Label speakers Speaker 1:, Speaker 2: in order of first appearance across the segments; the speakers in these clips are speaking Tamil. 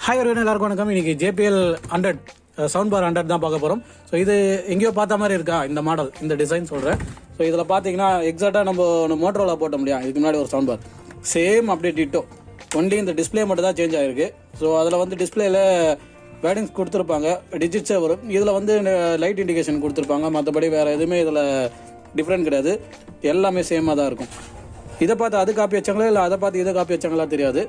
Speaker 1: ஹாய் எல்லாருக்கும் வணக்கம். இன்னைக்கு JPL 100 சவுண்ட் பார் 100 தான் பார்க்க போகிறோம். ஸோ இது எங்கேயோ பார்த்த மாதிரி இருக்கா இந்த மாடல், இந்த டிசைன் சொல்கிறேன். ஸோ இதில் பார்த்தீங்கன்னா எக்ஸாக்டாக நம்ம மோட்டரோவில் போட்ட முடியும். இதுக்கு முன்னாடி ஒரு சவுண்ட் பார் சேம் அப்படியே டிட்டோ, ஒன்லி இந்த டிஸ்பிளே மட்டும் தான் சேஞ்ச் ஆகிருக்கு. ஸோ அதில் வந்து டிஸ்பிளேல வேர்டிங்ஸ் கொடுத்துருப்பாங்க, டிஜிட்ஸே வரும். இதில் வந்து லைட் இண்டிகேஷன் கொடுத்துருப்பாங்க. மற்றபடி வேறு எதுவுமே இதில் டிஃப்ரெண்ட் கிடையாது, எல்லாமே சேமாக தான் இருக்கும். இதை பார்த்து அது காப்பி வச்சாங்களா இல்லை அதை பார்த்து இதை காப்பி வச்சாங்களா தெரியாது.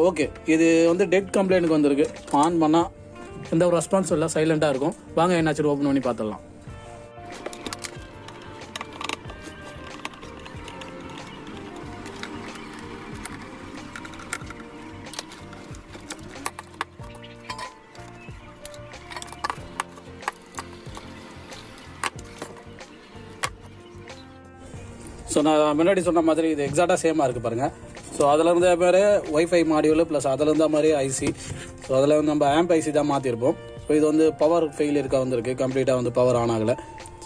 Speaker 1: ஓகே, இது வந்து டெட் கம்ப்ளைண்ட்டுக்கு வந்திருக்கு. ஆன் பண்ணால் எந்த ஒரு ரெஸ்பான்ஸும் இல்லை, சைலண்ட்டாக இருக்கும். வாங்க என்னாச்சும் ஓப்பன் பண்ணி பார்த்துடலாம். ஸோ நான் முன்னாடி சொன்ன மாதிரி இது எக்ஸாக்டாக சேமாக இருக்குது பாருங்கள். ஸோ அதில் இருந்த மாதிரி ஒய்ஃபை மாடியூல் ப்ளஸ் அதில் இருந்த மாதிரி ஐசி. ஸோ அதில் வந்து நம்ம ஆம்ப் ஐசி தான் மாற்றிருப்போம். ஸோ இது வந்து பவர் ஃபெயிலியருக்காக வந்திருக்கு, கம்ப்ளீட்டாக வந்து பவர் ஆன் ஆகலை.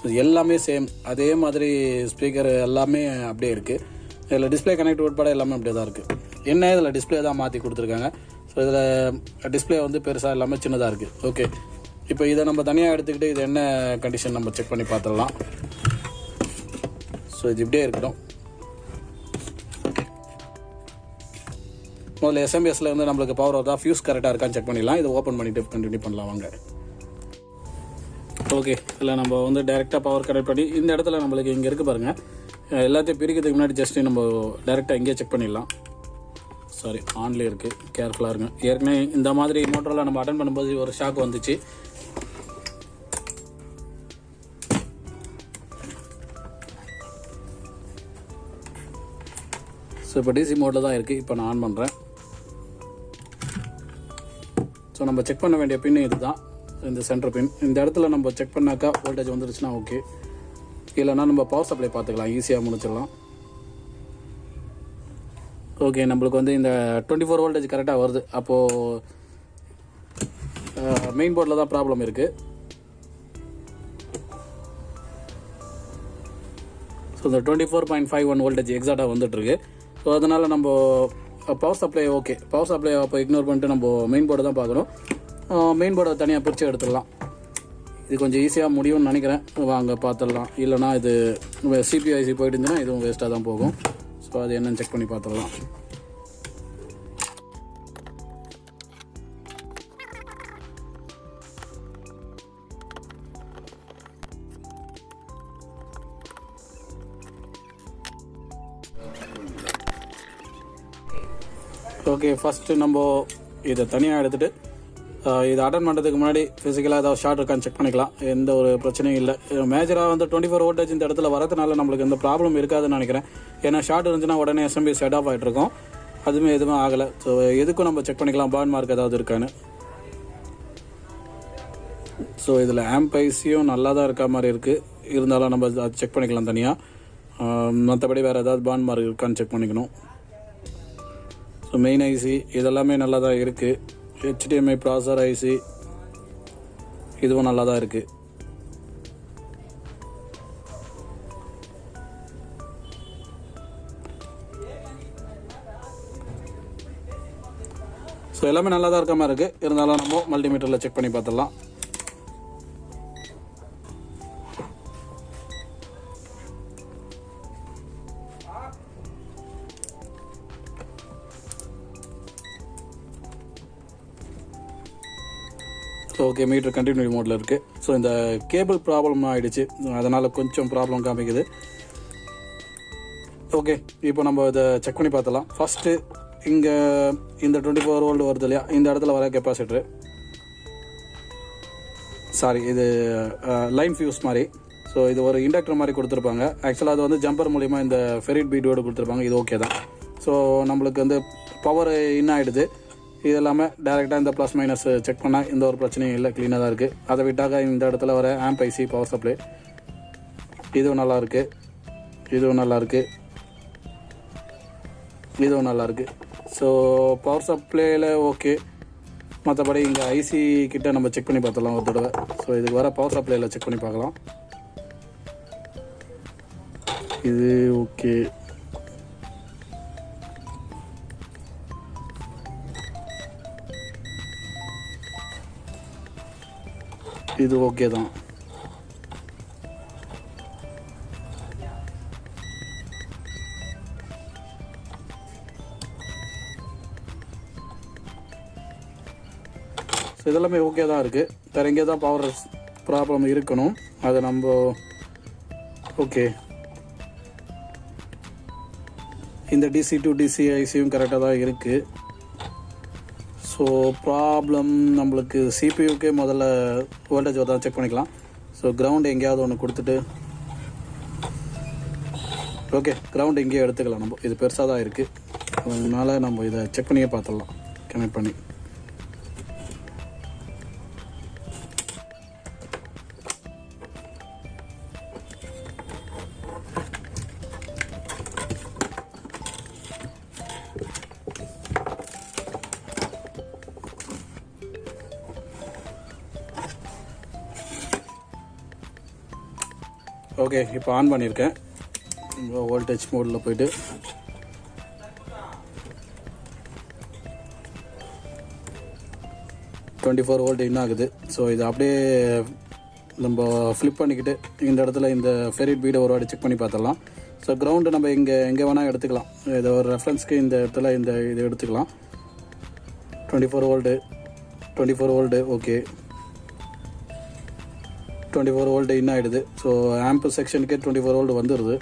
Speaker 1: ஸோ எல்லாமே சேம், அதே மாதிரி ஸ்பீக்கர் எல்லாமே அப்படியே இருக்குது. இதில் டிஸ்பிளே கனெக்ட் உட்பட எல்லாமே அப்படியே தான் இருக்குது. என்ன இதில் டிஸ்பிளே தான் மாற்றி கொடுத்துருக்காங்க. ஸோ இதில் டிஸ்பிளே வந்து பெருசாக எல்லாமே சின்னதாக இருக்குது. ஓகே, இப்போ இதை நம்ம தனியாக எடுத்துக்கிட்டு இது என்ன கண்டிஷன் நம்ம செக் பண்ணி பார்த்துடலாம். ஸோ இது இப்படியே இருக்கட்டும். முதல்ல எஸ்எம்பிஎஸ்ல இருந்து நம்மளுக்கு பவர் வருதா, ஃபியூஸ் கரெக்டாக இருக்கான்னு செக் பண்ணிடலாம். இதை ஓப்பன் பண்ணிட்டு கண்டினியூ பண்ணலாம் வாங்க. ஓகே, இல்லை நம்ம வந்து டைரெக்டாக பவர் கனெக்ட் பண்ணி இந்த இடத்துல நம்மளுக்கு இங்கே இருக்குது பாருங்கள். எல்லாத்தையும் பிரிக்கிறதுக்கு முன்னாடி ஜஸ்ட் நம்ம டைரெக்டாக இங்கேயே செக் பண்ணிடலாம். சாரி, ஆன்லேயே இருக்குது, கேர்ஃபுல்லாக இருங்க. ஏற்கனவே இந்த மாதிரி மோட்டரில் நம்ம அட்டன் பண்ணும்போது ஒரு ஷாக் வந்துச்சு. ஸோ இப்போ டிசி மோடில் தான் இருக்குது. இப்போ நான் ஆன் பண்ணுறேன். ஸோ நம்ம செக் பண்ண வேண்டிய பின் இது தான், இந்த சென்டர் பின். இந்த இடத்துல நம்ம செக் பண்ணாக்கா வோல்டேஜ் வந்துருச்சுன்னா ஓகே, இல்லைனா நம்ம பவர் சப்ளை பார்த்துக்கலாம், ஈஸியாக முடிச்சிடலாம். ஓகே, நம்மளுக்கு வந்து இந்த 24 வோல்டேஜ் கரெக்டாக வருது. அப்போது மெயின் போர்டில் தான் ப்ராப்ளம் இருக்குது. ஸோ இந்த 24.51 வோல்டேஜ் எக்ஸாக்டாக வந்துட்டுருக்கு. ஸோ அதனால் நம்ம power supply okay, power supply அப்போ இக்னோர் பண்ணிட்டு நம்ம மெயின் போர்டை தான் பார்க்கணும். மெயின் போர்டை தனியாக பிரித்து எடுத்துடலாம். இது கொஞ்சம் ஈஸியாக முடியும்னு நினைக்கிறேன். வாங்க பார்த்துடலாம். இல்லைனா இது சிபிஐசி போயிட்டு இருந்துன்னா இதுவும் வேஸ்ட்டாக தான் போகும். ஸோ அது என்னன்னு செக் பண்ணி பார்த்துடலாம். ஓகே, ஃபஸ்ட்டு நம்ம இதை தனியாக எடுத்துகிட்டு இதை அட்டன் பண்ணுறதுக்கு முன்னாடி ஃபிசிக்கலாக ஏதாவது ஷார்ட் இருக்கான்னு செக் பண்ணிக்கலாம். எந்த ஒரு பிரச்சனையும் இல்லை. மேஜராக வந்து 24 வோல்டேஜ் இந்த இடத்துல வரதுனால நம்மளுக்கு எந்த ப்ராப்ளம் இருக்காதுன்னு நினைக்கிறேன். ஏன்னா ஷார்ட் இருந்துச்சுன்னா உடனே எஸ்எம்பி செட் ஆஃப் ஆகிட்டு இருக்கும். அதுவுமே எதுவுமே ஆகலை. ஸோ எதுக்கும் நம்ம செக் பண்ணிக்கலாம் பான் மார்க் ஏதாவது இருக்கான்னு. ஸோ இதில் ஆம்ப் ஐசியும் நல்லா தான் இருக்க மாதிரி இருக்குது. இருந்தாலும் நம்ம அது செக் பண்ணிக்கலாம் தனியாக. மற்றபடி வேறு ஏதாவது பான் மார்க் இருக்கான்னு செக் பண்ணிக்கணும். ஸோ மெயின் ஐசி இதெல்லாமே நல்லா தான் இருக்குது. HDMI ப்ராசர் ஐசி இதுவும் நல்லா தான் இருக்குது. ஸோ எல்லாமே நல்லா தான் இருக்க மாதிரி இருக்குது. இருந்தாலும் நம்ம மல்டிமீட்டரில் செக் பண்ணி பார்த்துடலாம். ஓகே, மீட்டர் கண்டினியூ மோடில் இருக்குது. ஸோ இந்த கேபிள் ப்ராப்ளம் ஆகிடுச்சு, அதனால் கொஞ்சம் ப்ராப்ளம் காமிக்குது. ஓகே, இப்போ நம்ம இதை செக் பண்ணி பார்த்தலாம். ஃபஸ்ட்டு இங்கே இந்த 24 வோல்ட் வருது இல்லையா, இந்த இடத்துல வர கெப்பாசிட்டரு, சாரி இது லைன் ஃபியூஸ் மாதிரி. ஸோ இது ஒரு இண்டக்டர் மாதிரி கொடுத்துருப்பாங்க. ஆக்சுவலாக அது வந்து ஜம்பர் மூலிமா இந்த ஃபெரிட் பீடோடு கொடுத்துருப்பாங்க. இது ஓகே தான். ஸோ நம்மளுக்கு வந்து பவர் இன் ஆகிடுது. இது எல்லாமே டேரெக்டாக இந்த ப்ளஸ் மைனஸ் செக் பண்ணால் எந்த ஒரு பிரச்சனையும் இல்லை, க்ளீனாக தான் இருக்குது. அதை விட்டாக்க இந்த இடத்துல வர ஆம்ப் ஐசி பவர் சப்ளை இதுவும் நல்லாயிருக்கு, இதுவும் நல்லாயிருக்கு, இதுவும் நல்லாயிருக்கு. ஸோ பவர் சப்ளையில் ஓகே. மற்றபடி இங்கே ஐசி கிட்ட நம்ம செக் பண்ணி பார்த்துடலாம் ஒரு தடவை. ஸோ இதுக்கு வர பவர் சப்ளையில் செக் பண்ணி பார்க்கலாம். இது ஓகே. இது ஓகே தான். ஸோ இதெல்லாமே ஓகே தான் இருக்குது. வேறு எங்கே தான் பவர் ப்ராப்ளம் இருக்கணும், அதை நம்ம ஓகே. இந்த DC to DC ஐசியும் கரெக்டாக தான் இருக்குது. ஸோ ப்ராப்ளம் நம்மளுக்கு சிபியூக்கே முதல்ல வோல்டேஜ் தான் செக் பண்ணிக்கலாம். ஸோ கிரவுண்ட் எங்கேயாவது ஒன்று கொடுத்துட்டு ஓகே, கிரவுண்ட் எங்கேயோ எடுத்துக்கலாம். நம்ம இது பெருசாக தான் இருக்குது, அதனால நம்ம இதை செக் பண்ணியே பார்த்துடலாம் கனெக்ட் பண்ணி. ஓகே, இப்போ ஆன் பண்ணியிருக்கேன். வோல்டேஜ் மோடில் போய்ட்டு $24 வோல்ட் இன்னும் ஆகுது. ஸோ இது அப்படியே நம்ம ஃப்ளிப் பண்ணிக்கிட்டு இந்த இடத்துல இந்த ஃபெரிட் பீடை ஒரு வாட்டி செக் பண்ணி பார்த்துடலாம். ஸோ கிரவுண்டு நம்ம எங்கே வேணால் எடுத்துக்கலாம். இதை ஒரு ரெஃபரன்ஸ்க்கு இந்த இடத்துல இது எடுத்துக்கலாம். 24 வோல்ட்டு ஓகே, 24 வோல்ட் இன்னும் ஆகிடுது. ஸோ ஆம்ப் செக்ஷனுக்கே 24 வோல்ட் வந்துடுது.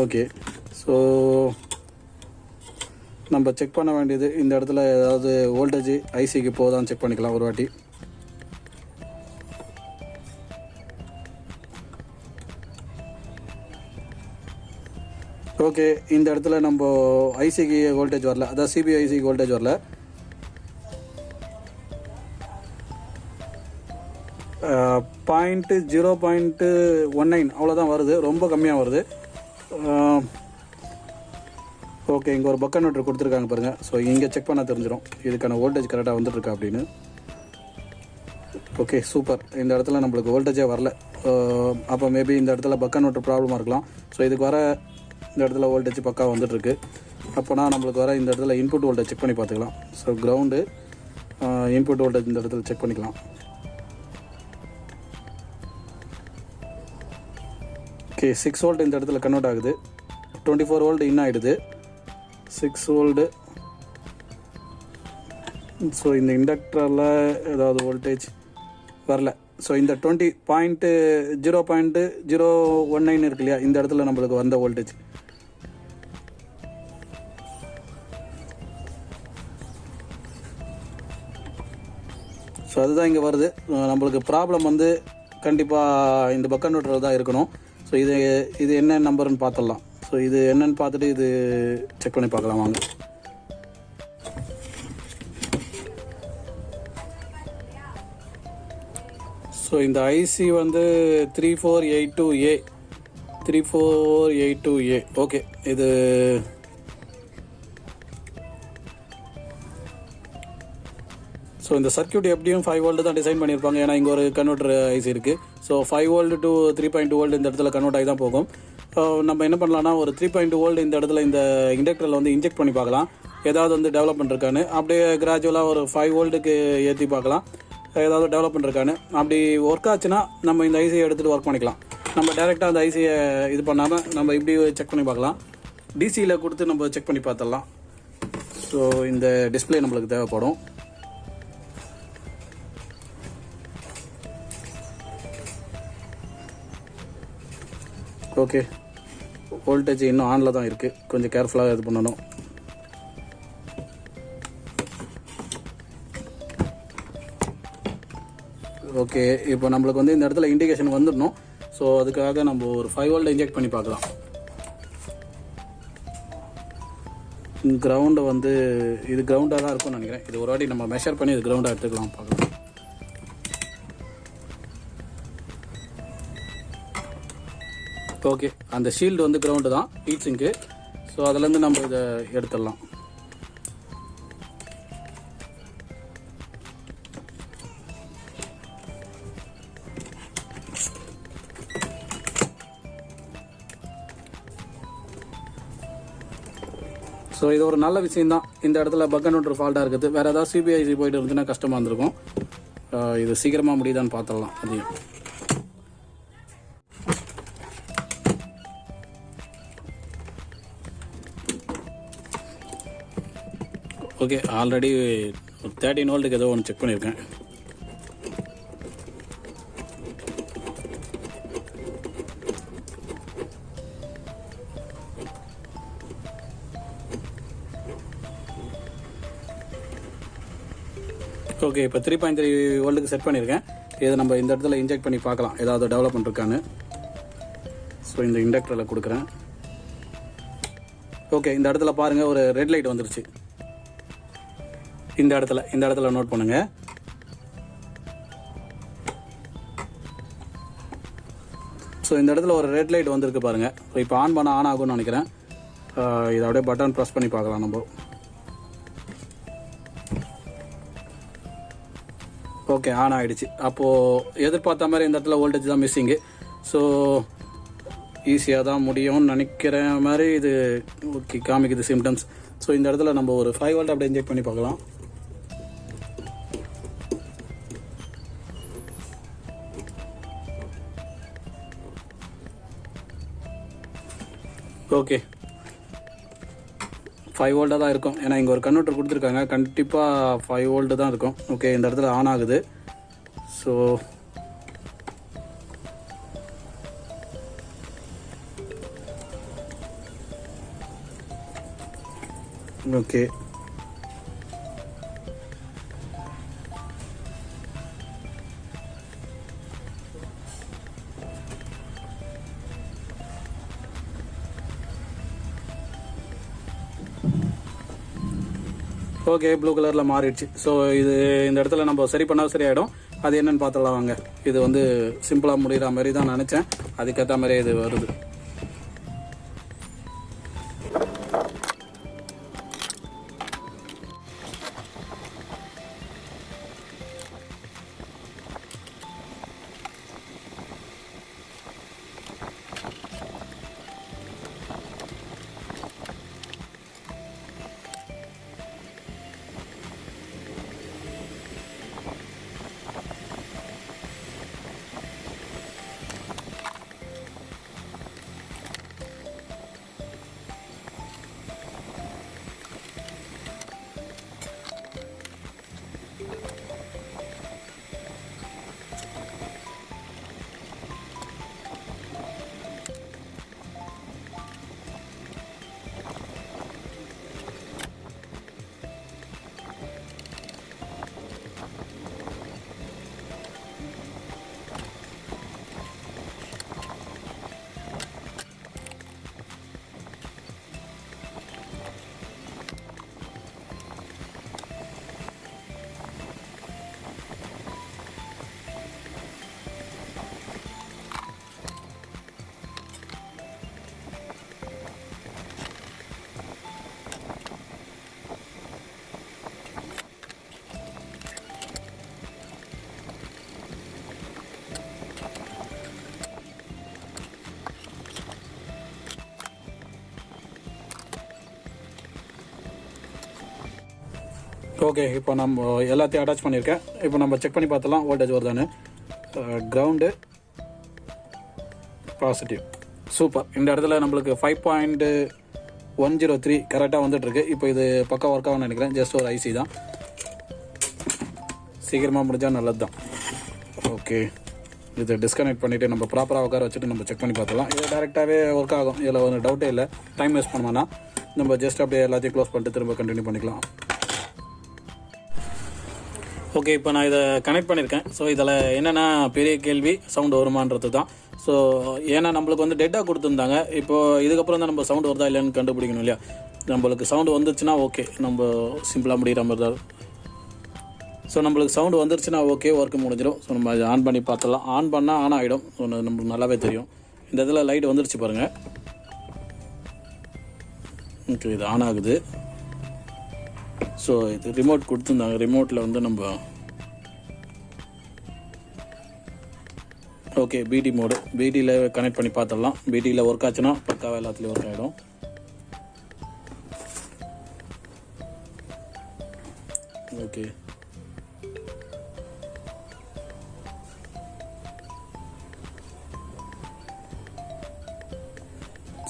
Speaker 1: ஓகே, ஸோ நம்ம செக் பண்ண வேண்டியது இந்த இடத்துல ஏதாவது வோல்டேஜ் ஐசிக்கு போதான்னு செக் பண்ணிக்கலாம் ஒரு வாட்டி. ஓகே, இந்த இடத்துல நம்ம ஐசிக்கு வோல்டேஜ் வரல, அதாவது சிபிஐ ஐசிக்கு வோல்டேஜ் வரல. 0.19 அவ்வளோதான் வருது, ரொம்ப கம்மியாக வருது. ஓகே, இங்கே ஒரு பக் கன்வெர்ட்டர் கொடுத்துருக்காங்க பாருங்கள். ஸோ இங்கே செக் பண்ண தெரிஞ்சிடும் இதுக்கான வோல்டேஜ் கரெக்டாக வந்துட்டுருக்கா அப்படின்னு. Okay, super. இந்த இடத்துல நம்மளுக்கு வோல்டேஜே வரல. அப்போ மேபி இந்த இடத்துல பக் கன்வெர்ட்டர் ப்ராப்ளமாக இருக்கலாம். ஸோ இதுக்கு வர இந்த இடத்துல வோல்டேஜ் பக்கா வந்துட்டுருக்கு. அப்போனா நம்மளுக்கு வர இந்த இடத்துல இன்புட் வோல்டேஜ் செக் பண்ணி பார்த்துக்கலாம். ஸோ கிரவுண்டு இன்புட் வோல்டேஜ் இந்த இடத்துல செக் பண்ணிக்கலாம். ஓகே, 6 வோல்ட் இந்த இடத்துல கன்வெர்ட் ஆகுது. 24 வோல்ட் இன்னும் ஆகிடுது. 6 வோல்ட்டு. ஸோ இந்த இண்டக்டரில் ஏதாவது வோல்டேஜ் வரல. ஸோ இந்த 0.019 இருக்கு இல்லையா, இந்த இடத்துல நம்மளுக்கு வந்த வோல்டேஜ். ஸோ அதுதான் இங்கே வருது. நம்மளுக்கு ப்ராப்ளம் வந்து கண்டிப்பாக இந்த பக் கன்வெர்ட்டர் தான் இருக்கணும். ஸோ இது என்ன நம்பர்னு பார்த்துடலாம். ஸோ இது என்னன்னு பார்த்துட்டு இது செக் பண்ணி பார்க்கலாம் வாங்க. ஸோ இந்த ஐசி வந்து 3482A. ஓகே, இது ஸோ இந்த சர்க்யூட் எப்படியும் 5 வோல்ட் தான் டிசைன் பண்ணியிருப்பாங்க. ஏன்னா இங்கே ஒரு கன்வெர்ட்டர் ஐசி இருக்குது. ஸோ 5 வோல்ட் to 3.2 வோல்ட் இந்த இடத்துல கன்வெர்ட் ஆகி தான் போகும். நம்ம என்ன பண்ணலாம்னா ஒரு 3.2 வோல்ட் இந்த இடத்துல இந்த இண்டக்டரில் வந்து இன்ஜெக்ட் பண்ணி பார்க்கலாம், ஏதாவது வந்து டெவலப்மெண்ட் இருக்கான்னு. அப்படியே கிராஜுவலாக ஒரு 5 வோல்ட்டுக்கு ஏற்றி பார்க்கலாம், ஏதாவது டெவலப்மெண்ட் இருக்கான்னு. அப்படி ஒர்க் ஆச்சுன்னா நம்ம இந்த ஐசியை எடுத்துகிட்டு ஒர்க் பண்ணிக்கலாம். நம்ம டைரெக்டாக அந்த ஐசியை இது பண்ணாமல் நம்ம இப்படி செக் பண்ணி பார்க்கலாம். டிசியில் கொடுத்து நம்ம செக் பண்ணி பார்த்துடலாம். ஸோ இந்த டிஸ்பிளே நம்மளுக்கு தேவைப்படும். ஓகே, வோல்டேஜ் இன்னும் ஆனில் தான் இருக்குது, கொஞ்சம் கேர்ஃபுல்லாக இது பண்ணணும். ஓகே, இப்போ நம்மளுக்கு வந்து இந்த இடத்துல இண்டிகேஷன் வந்துடணும். ஸோ அதுக்காக நம்ம ஒரு 5 வோல்ட் இன்ஜெக்ட் பண்ணி பார்க்கலாம். கிரவுண்டை வந்து இது கிரவுண்டாக தான் இருக்கும்னு நினைக்கிறேன். இது ஒரு வாட்டி நம்ம மெஷர் பண்ணி இது கிரவுண்டாக எடுத்துக்கலாம் பார்க்கலாம். ஓகே, அந்த ஷீல்டு வந்து கிரவுண்டு தான், ஹீட் சிங்க்கு. ஸோ அதுலேருந்து நம்ம இதை எடுத்துடலாம். ஸோ இது ஒரு நல்ல விஷயம் தான். இந்த இடத்துல பக் கன்வெர்ட்டர் ஃபால்ட்டாக இருக்குது. வேறு ஏதாவது சிபிஐசி போய்ட்டு இருந்துன்னா கஷ்டமாக இருந்திருக்கும். இது சீக்கிரமாக முடியுதான்னு பார்த்துடலாம் அதையும். ஓகே, ஆல்ரெடி 13 வோல்ட்டுக்கு ஏதோ ஒன்று செக் பண்ணியிருக்கேன். ஓகே, இப்போ 3.3 வோல்ட்டுக்கு செட் பண்ணியிருக்கேன். இதை நம்ம இந்த இடத்துல இன்ஜெக்ட் பண்ணி பார்க்கலாம் ஏதாவது டெவலப்மெண்ட் இருக்கான்னு. ஸோ இந்த இண்டக்டரில் கொடுக்குறேன். ஓகே, இந்த இடத்துல பாருங்கள் ஒரு ரெட் லைட் வந்துருச்சு. இந்த இடத்துல நோட் பண்ணுங்க. ஸோ இந்த இடத்துல ஒரு ரெட் லைட் வந்திருக்கு பாருங்க. ஸோ இப்போ ஆன் பண்ண ஆன் ஆகும்னு நினைக்கிறேன். இதை அப்படியே பட்டன் ப்ரெஸ் பண்ணி பார்க்கலாம் நம்ம. ஓகே, ஆன் ஆகிடுச்சு. அப்போது எதிர்பார்த்த மாதிரி இந்த இடத்துல வோல்டேஜ் தான் மிஸ்ஸிங்கு. ஸோ ஈஸியாக தான் முடியும்னு நினைக்கிற மாதிரி இது ஓகே காமிக்குது சிம்டம்ஸ். ஸோ இந்த இடத்துல நம்ம ஒரு 5 வோல்ட் அப்படியே இன்ஜெக்ட் பண்ணி பார்க்கலாம். ஓகே, 5 வோல்ட்டாக தான் இருக்கும். ஏன்னா இங்கே ஒரு கன்வெர்ட்டர் கொடுத்துருக்காங்க, கண்டிப்பாக 5 வோல்ட்டு தான் இருக்கும். ஓகே, இந்த இடத்துல ஆன் ஆகுது. ஸோ ஓகே, ஓகே ப்ளூ கலரில் மாறிடுச்சு. ஸோ இது இந்த இடத்துல நம்ம சரி பண்ணால் சரியாயிடும். அது என்னன்னு பார்த்துடலாம் வாங்க. இது வந்து சிம்பிளாக முடிகிற மாதிரி தான் நினச்சேன், அதுக்கேற்ற மாதிரியே இது வருது. ஓகே, இப்போ நம்ம எல்லாத்தையும் அட்டாச் பண்ணியிருக்கேன். இப்போ நம்ம செக் பண்ணி பார்த்தலாம் வோல்டேஜ் வருதானு. Ground positive, super. இந்த இடத்துல நம்மளுக்கு 5.103 கரெக்டாக வந்துட்டுருக்கு. இப்போ இது பக்கம் ஒர்க் ஆகும்னு நினைக்கிறேன். ஜஸ்ட் ஒரு ஐசி தான், சீக்கிரமாக முடிஞ்சால் நல்லது தான். ஓகே, இதை டிஸ்கனெக்ட் பண்ணிவிட்டு நம்ம ப்ராப்பராக உட்கார வச்சுட்டு நம்ம செக் பண்ணி பார்த்தலாம். இது டேரெக்டாகவே ஒர்க் ஆகும், இதில் ஒரு டவுட்டே இல்லை. டைம் வேஸ்ட் பண்ணுவோன்னா நம்ம ஜஸ்ட் அப்படியே எல்லாத்தையும் க்ளோஸ் பண்ணிட்டு திரும்ப கண்டினியூ பண்ணிக்கலாம். ஓகே, இப்போ நான் இதை கனெக்ட் பண்ணியிருக்கேன். ஸோ இதில் என்னென்னா பெரிய கேள்வி சவுண்டு வருமானது தான். ஸோ ஏன்னா நம்மளுக்கு வந்து டெட்டாக கொடுத்துருந்தாங்க. இப்போது இதுக்கப்புறம் தான் நம்ம சவுண்டு வருதா இல்லைன்னு கண்டுபிடிக்கணும் இல்லையா. நம்மளுக்கு சவுண்டு வந்துருச்சுன்னா ஓகே, நம்ம சிம்பிளாக முடிகிற மாதிரி தான். ஸோ நம்மளுக்கு சவுண்டு வந்துருச்சுன்னா ஓகே, ஒர்க்கு முடிஞ்சிடும். ஸோ நம்ம அதை ஆன் பண்ணி பார்த்துடலாம். ஆன் பண்ணால் ஆன் ஆகிடும். ஸோ நம்மளுக்கு நல்லாவே தெரியும். இந்த இதில் லைட் வந்துருச்சு பாருங்கள். ஓகே, இது ஆன் ஆகுது. ஸோ இது ரிமோட் கொடுத்துருந்தாங்க. ரிமோட்டில் வந்து நம்ம ஓகே பிடி மோடு, பிடியில் கனெக்ட் பண்ணி பார்த்துடலாம். பிடியில் ஒர்க் ஆச்சுன்னா பக்காவாக எல்லாத்துலேயும் ஒர்க் ஆகிடும். ஓகே,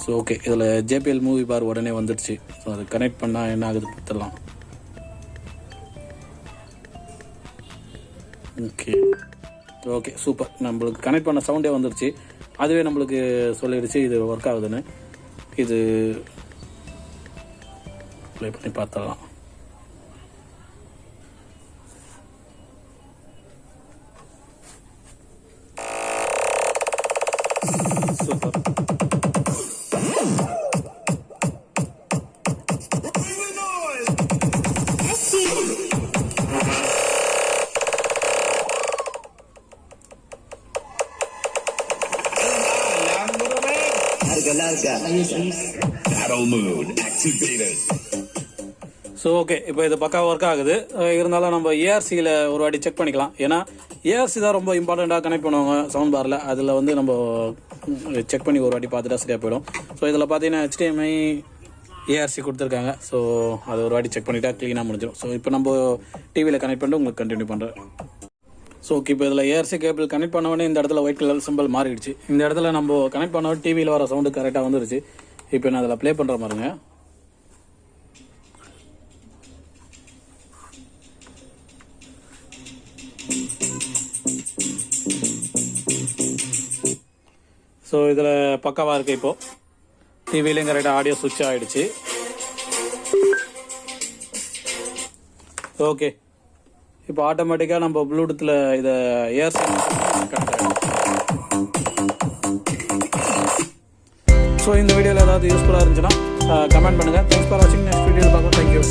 Speaker 1: ஸோ ஓகே, இதில் JBL மூவி பார் உடனே வந்துடுச்சு. ஸோ அது கனெக்ட் பண்ணால் என்ன ஆகுது பார்த்துடலாம். ஓகே சூப்பர், நம்மளுக்கு கனெக்ட் பண்ண சவுண்டே வந்துடுச்சு. அதுவே நம்மளுக்கு சொல்லிடுச்சு இது ஒர்க் ஆகுதுன்னு. இது ப்ளே பண்ணி பார்த்துடலாம். சூப்பர். ஸோ ஓகே, இப்போ இது பக்கா ஒர்க் ஆகுது. இருந்தாலும் நம்ம ஏஆர்சியில் ஒரு வாட்டி செக் பண்ணிக்கலாம். ஏன்னா ஏஆர்சி தான் ரொம்ப இம்பார்ட்டண்ட்டாக கனெக்ட் பண்ணுவாங்க சவுண்ட் பாரில். அதில் வந்து நம்ம செக் பண்ணி ஒரு வாட்டி பார்த்துட்டா சரியாக போயிடும். ஸோ இதில் பார்த்தீங்கன்னா HDMI ஏஆர்சி கொடுத்துருக்காங்க. ஸோ அதை ஒரு வாட்டி செக் பண்ணிட்டா க்ளீனாக முடிஞ்சிடும். ஸோ இப்போ நம்ம டிவியில் கனெக்ட் பண்ணிட்டு உங்களுக்கு கண்டினியூ பண்ணுறேன். ஸோ ஓகே, இப்போ இதில் ஏஆர்சி கேபிள் கனெக்ட் பண்ண உடனே இந்த இடத்துல ஒயிட் கலர் சிம்பிள் மாறிடுச்சு. இந்த இடத்துல நம்ம கனெக்ட் பண்ண டிவியில் வர சவுண்டு கரெக்டாக வந்துருச்சு. இப்போ நான் அதில் ப்ளே பண்ணுற பாருங்க. ஸோ இதில் பக்காவாக இருக்குது. இப்போது டிவிலையும் கரெக்டாக ஆடியோ சுவிட்ச் ஆகிடுச்சு. ஓகே, இப்போ ஆட்டோமேட்டிக்காக நம்ம ப்ளூடூத்தில் இதை ஏஆர்சி கனெக்ட் ஆகிடும். ஸோ இந்த வீடியோவில் ஏதாவது யூஸ்ஃபுல்லாக இருந்துச்சுன்னா கமெண்ட் பண்ணுங்கள். தேங்க்ஸ் ஃபார் வாட்சிங். நெக்ஸ்ட் வீடியோவில் பார்க்கலாம். தேங்க்யூ.